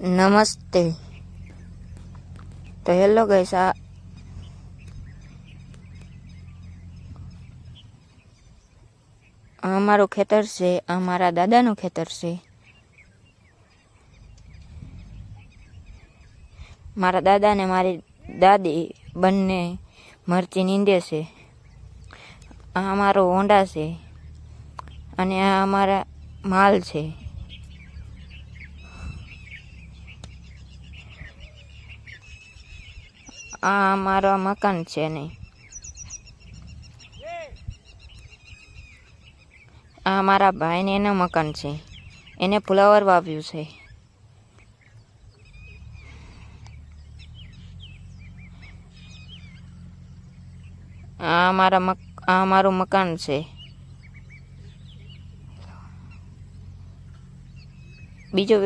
નમસ્તે. તો hello guys, આ અમારું ખેતર છે. આ મારા દાદાનું ખેતર છે. મારા દાદા ને મારી દાદી બંને મરચી નીંદે છે. આ અમારો હોંડા છે અને આ અમારા માલ છે. આ અમારો મકાન છે ને આ મારા ભાઈને એનું મકાન છે. એને ફુલાવર વાવ્યું છે. આ અમારું મકાન છે. બીજો